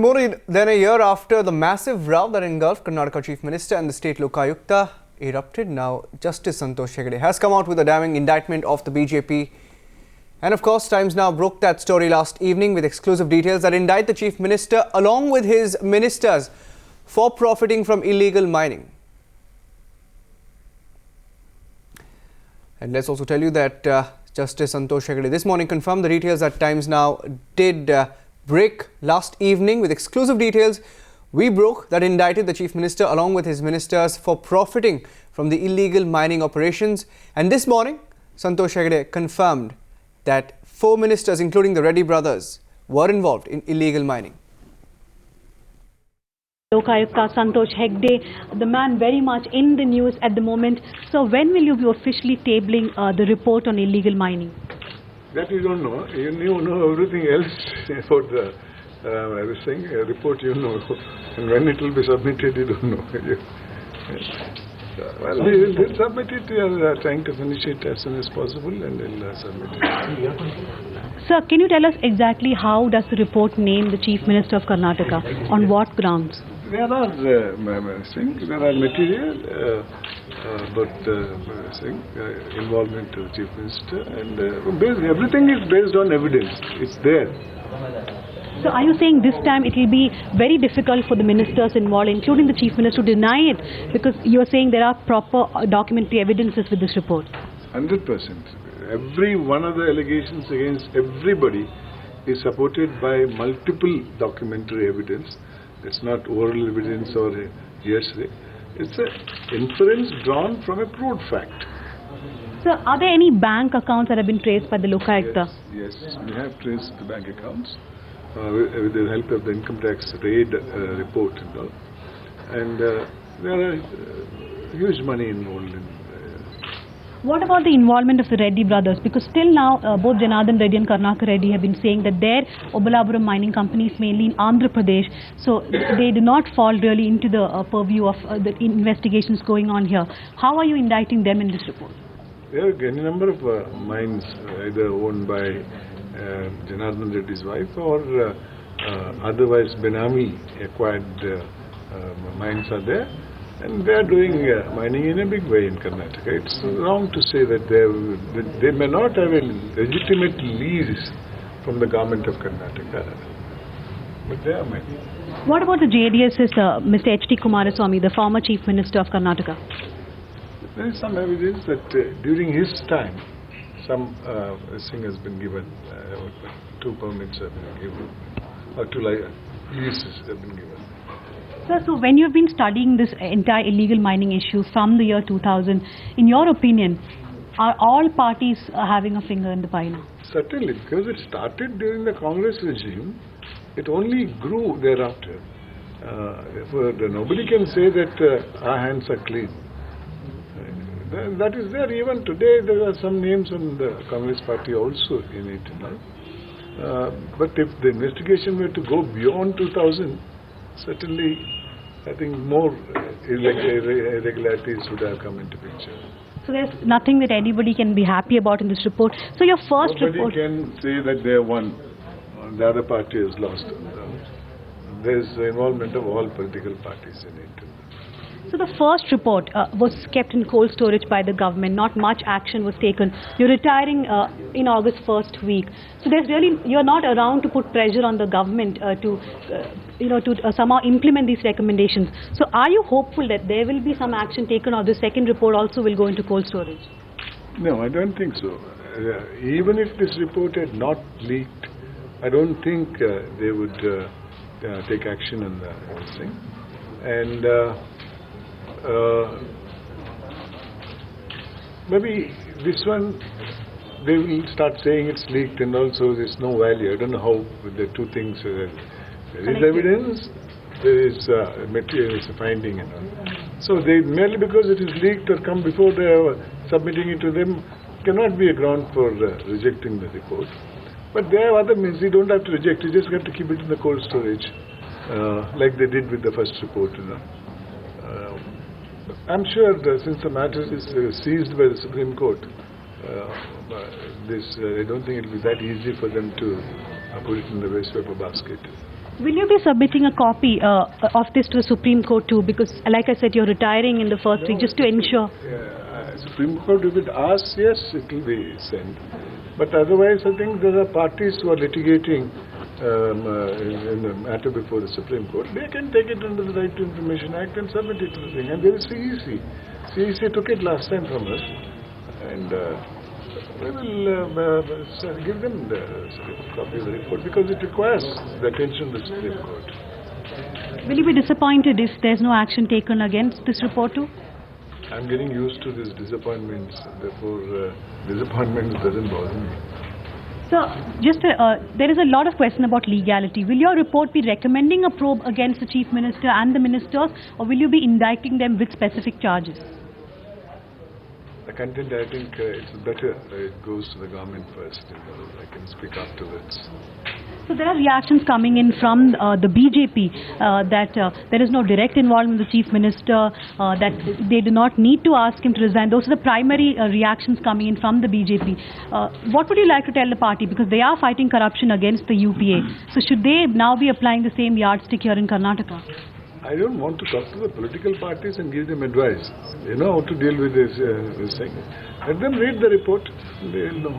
More than a year after the massive row that engulfed Karnataka Chief Minister and the State Lokayukta erupted, now Justice Santosh Hegde has come out with a damning indictment of the BJP. And of course, Times Now broke that story last evening with exclusive details that indict the Chief Minister along with his ministers for profiting from illegal mining. And let's also tell you that Justice Santosh Hegde this morning confirmed the details that Times Now did break last evening with exclusive details. We broke that indicted the Chief Minister along with his ministers for profiting from the illegal mining operations. And this morning, Santosh Hegde confirmed that 4 ministers, including the Reddy brothers, were involved in illegal mining. Lokayukta Santosh Hegde, the man very much in the news at the moment. So when will you be officially tabling the report on illegal mining? That you don't know. You know everything else about the everything. Report you know. And when it will be submitted, you don't know. Well, we'll submit it. We are trying to finish it as soon as possible and we'll submit it. Sir, can you tell us exactly how does the report name the Chief Minister of Karnataka? On what grounds? There are material about involvement of the Chief Minister and everything is based on evidence. It's there. So are you saying this time it will be very difficult for the ministers involved, including the Chief Minister, to deny it because you are saying there are proper documentary evidences with this report? 100%. Every one of the allegations against everybody is supported by multiple documentary evidence. It's not oral evidence or hearsay. It's an inference drawn from a proved fact. Sir, are there any bank accounts that have been traced by the Lokayukta? Yes, we have traced the bank accounts with the help of the income tax raid report and all. And there are huge money involved in. What about the involvement of the Reddy brothers? Because still now, both Janardhan Reddy and Karnaka Reddy have been saying that their Obalapuram mining companies, mainly in Andhra Pradesh, so they do not fall really into the purview of the investigations going on here. How are you indicting them in this report? There are any number of mines either owned by Janardhan Reddy's wife or otherwise Benami acquired mines are there. And they are doing mining in a big way in Karnataka. It's wrong to say that they may not have a legitimate lease from the government of Karnataka, but they are mining. What about the JDS's Mr. H.D. Kumaraswamy, the former Chief Minister of Karnataka? There is some evidence that during his time, some thing has been given, 2 permits have been given, or 2 leases have been given. Sir, so when you have been studying this entire illegal mining issue from the year 2000, in your opinion, are all parties having a finger in the pie now? Certainly, because it started during the Congress regime, it only grew thereafter. Nobody can say that our hands are clean. That is there. Even today, there are some names on the Congress party also in it. But if the investigation were to go beyond 2000, certainly, I think more irregularities would have come into picture. So there's nothing that anybody can be happy about in this report. So your first report... Nobody can say that they won, the other party has lost. There's the involvement of all political parties in it. So the first report was kept in cold storage by the government. Not much action was taken. You're retiring in August first week. So there's really, you're not around to put pressure on the government to somehow implement these recommendations. So are you hopeful that there will be some action taken or the second report also will go into cold storage? No, I don't think so. Even if this report had not leaked, I don't think they would take action on this thing. And maybe this one, they will start saying it's leaked and also there's no value. I don't know how the two things there is evidence, there is material, is a finding and all. So they merely because it is leaked or come before they are submitting it to them cannot be a ground for rejecting the report. But there are other means. You don't have to reject, you just have to keep it in the cold storage like they did with the first report. I'm sure that since the matter is seized by the Supreme Court, I don't think it will be that easy for them to put it in the waste paper basket. Will you be submitting a copy of this to the Supreme Court too? Because, like I said, you're retiring in the first week, just to ensure. Supreme Court, if it asks, yes, it will be sent. But otherwise, I think there are parties who are litigating in the matter before the Supreme Court. They can take it under the Right to Information Act and submit it to the thing. And there is CEC. CEC took it last time from us. And we will give them the copy of the report because it requires the attention of the Supreme Court. Will you be disappointed if there's no action taken against this report too? I'm getting used to these disappointments. Therefore, disappointment doesn't bother me. So, there is a lot of question about legality. Will your report be recommending a probe against the Chief Minister and the ministers, or will you be indicting them with specific charges? The content, I think it's better it goes to the government first. I can speak afterwards. So there are reactions coming in from the BJP that there is no direct involvement with the Chief Minister, that they do not need to ask him to resign. Those are the primary reactions coming in from the BJP. What would you like to tell the party? Because they are fighting corruption against the UPA. So should they now be applying the same yardstick here in Karnataka? I don't want to talk to the political parties and give them advice. They know how to deal with this thing. Let them read the report. They'll know.